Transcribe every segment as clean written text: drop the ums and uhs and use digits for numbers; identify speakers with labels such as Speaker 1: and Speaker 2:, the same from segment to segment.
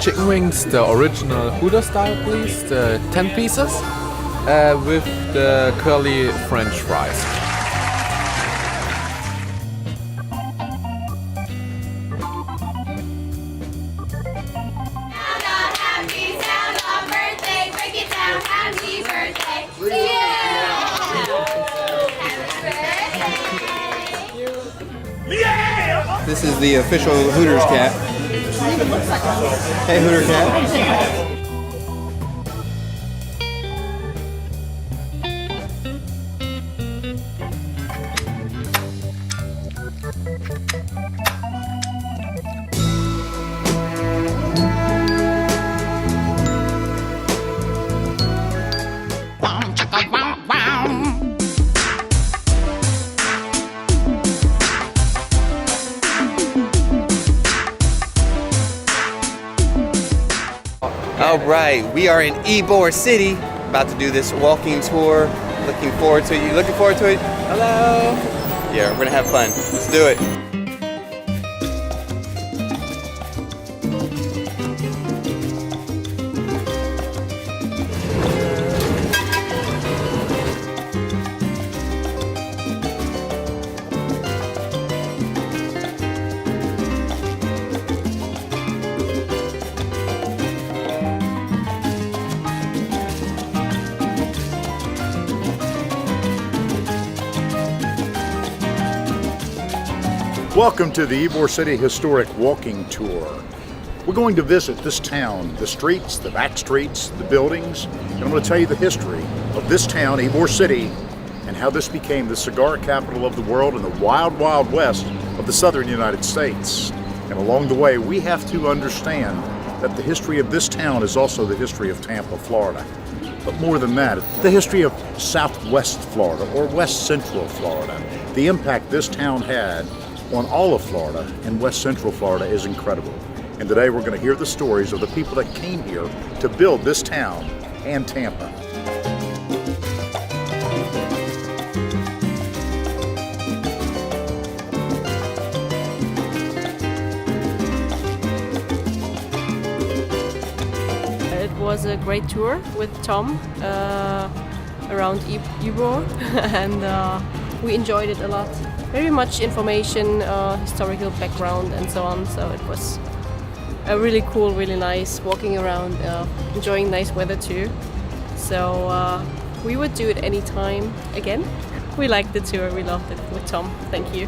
Speaker 1: chicken wings, the original Hooters style, please, the 10 pieces, with the curly French fries.
Speaker 2: This is the official Hooters cat. Hey, Hooter cat. All right, we are in Ybor City, about to do this walking tour. Looking forward to it. You looking forward to it? Hello. Yeah, we're gonna have fun. Let's do it.
Speaker 3: Welcome to the Ybor City Historic Walking Tour. We're going to visit this town, the streets, the back streets, the buildings, and I'm going to tell you the history of this town, Ybor City, and how this became the cigar capital of the world and the wild, wild west of the southern United States. And along the way, we have to understand that the history of this town is also the history of Tampa, Florida. But more than that, the history of Southwest Florida or West Central Florida. The impact this town had on all of Florida and West Central Florida is incredible. And today we're going to hear the stories of the people that came here to build this town and Tampa.
Speaker 4: It was a great tour with Tom around Ybor and we enjoyed it a lot. Very much information, historical background and so on, so it was a really cool, really nice walking around, enjoying nice weather too. So we would do it anytime again. We liked the tour, we loved it with Tom. Thank you.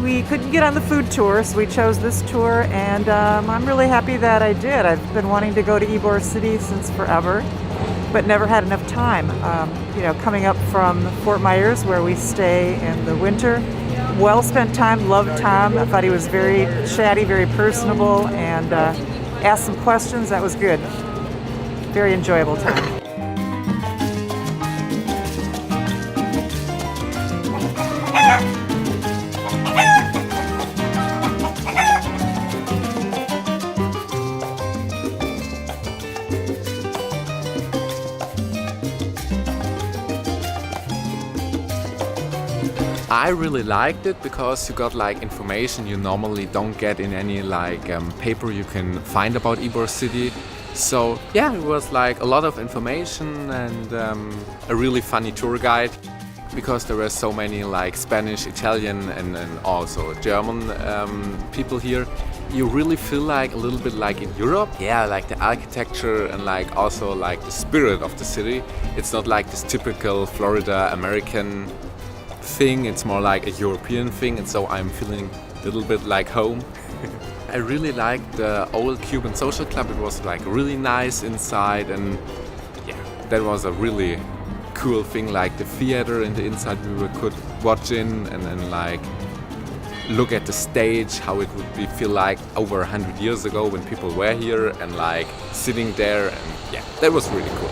Speaker 5: We couldn't get on the food tour, so we chose this tour, and I'm really happy that I did. I've been wanting to go to Ybor City since forever, but never had enough time. Coming up from Fort Myers, where we stay in the winter. Well spent time, loved Tom. I thought he was very chatty, very personable, and asked some questions. That was good. Very enjoyable time.
Speaker 1: I really liked it because you got like information you normally don't get in any paper you can find about Ybor City. So yeah, it was like a lot of information and a really funny tour guide because there were so many like Spanish, Italian and also German people here. You really feel like a little bit like in Europe. Yeah, like the architecture and like also like the spirit of the city. It's not like this typical Florida American thing, it's more like a European thing, and so I'm feeling a little bit like home. I really liked the old Cuban social club. It was like really nice inside, and yeah, that was a really cool thing, like the theater in the inside we could watch in and like look at the stage, how it would feel like over 100 years ago when people were here and like sitting there, and yeah, that was really cool.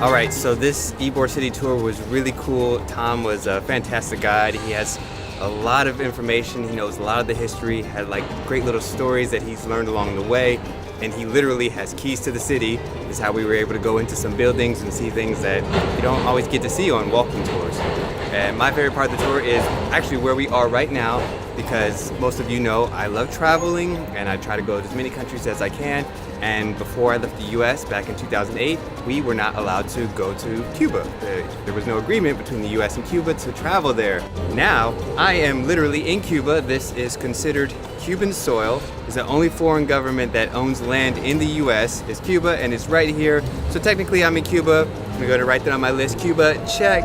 Speaker 2: All right, so this Ybor City tour was really cool. Tom was a fantastic guide. He has a lot of information. He knows a lot of the history, had like great little stories that he's learned along the way. And he literally has keys to the city. Is how we were able to go into some buildings and see things that you don't always get to see on walking tours. And my favorite part of the tour is actually where we are right now, because most of you know I love traveling and I try to go to as many countries as I can. And before I left the US back in 2008, we were not allowed to go to Cuba. There was no agreement between the US and Cuba to travel there. Now, I am literally in Cuba. This is considered Cuban soil. It's the only foreign government that owns land in the US is Cuba, and it's right here. So technically I'm in Cuba. I'm gonna go to write that on my list. Cuba, check.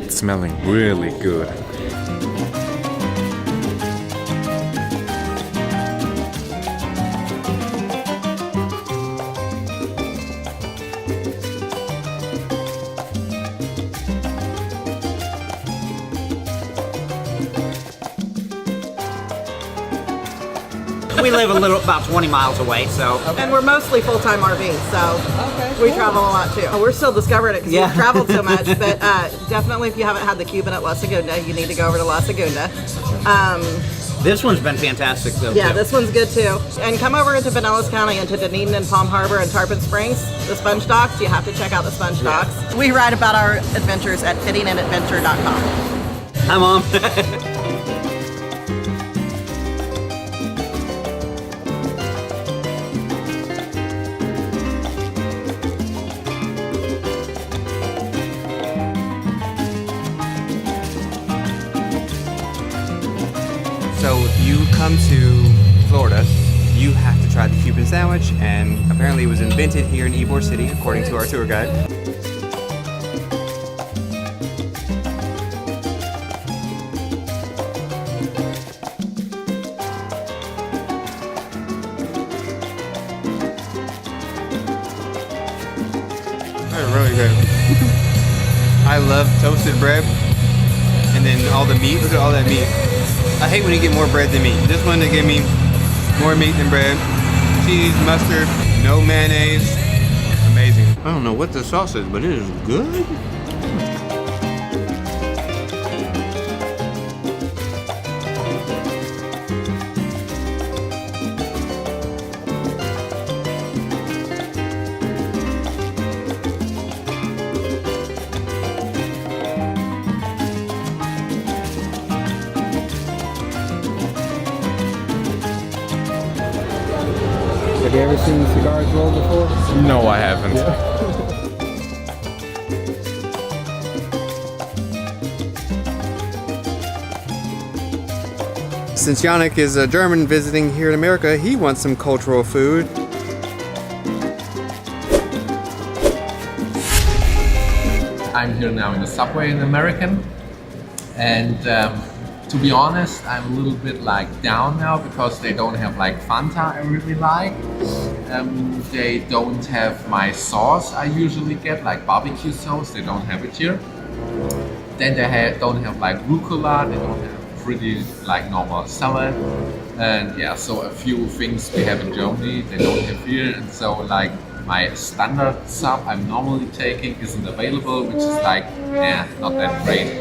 Speaker 1: Smelling really good.
Speaker 6: We live about 20 miles away, so.
Speaker 5: And we're mostly full-time RV, so we travel a lot too. We're still discovering it because we've traveled so much, but definitely if you haven't had the Cuban at La Segunda, you need to go over to La Segunda.
Speaker 6: This one's been fantastic though.
Speaker 5: Yeah,
Speaker 6: too.
Speaker 5: this one's good too. And come over into Pinellas County, into Dunedin and Palm Harbor and Tarpon Springs, the sponge docks. You have to check out the sponge docks. We write about our adventures at fittingandadventure.com.
Speaker 6: Hi, Mom.
Speaker 2: So if you come to Florida, you have to try the Cuban sandwich, and apparently it was invented here in Ybor City, according to our tour guide. That's really good. I love toasted bread, and then all the meat. Look at all that meat. I hate when you get more bread than meat. This one, they gave me more meat than bread. Cheese, mustard, no mayonnaise. Amazing. I don't know what the sauce is, but it is good.
Speaker 7: Have you ever seen cigars roll before?
Speaker 1: No, I haven't.
Speaker 2: Since Yannick is a German visiting here in America, he wants some cultural food.
Speaker 1: I'm here now in the subway in American, and to be honest, I'm a little bit like down now because they don't have like Fanta I really like. They don't have my sauce I usually get, like barbecue sauce. They don't have it here. Then they don't have like rucola. They don't have pretty like normal salad. And yeah, so a few things we have in Germany they don't have here. And so like my standard sub I'm normally taking isn't available, which is like, yeah, not that great.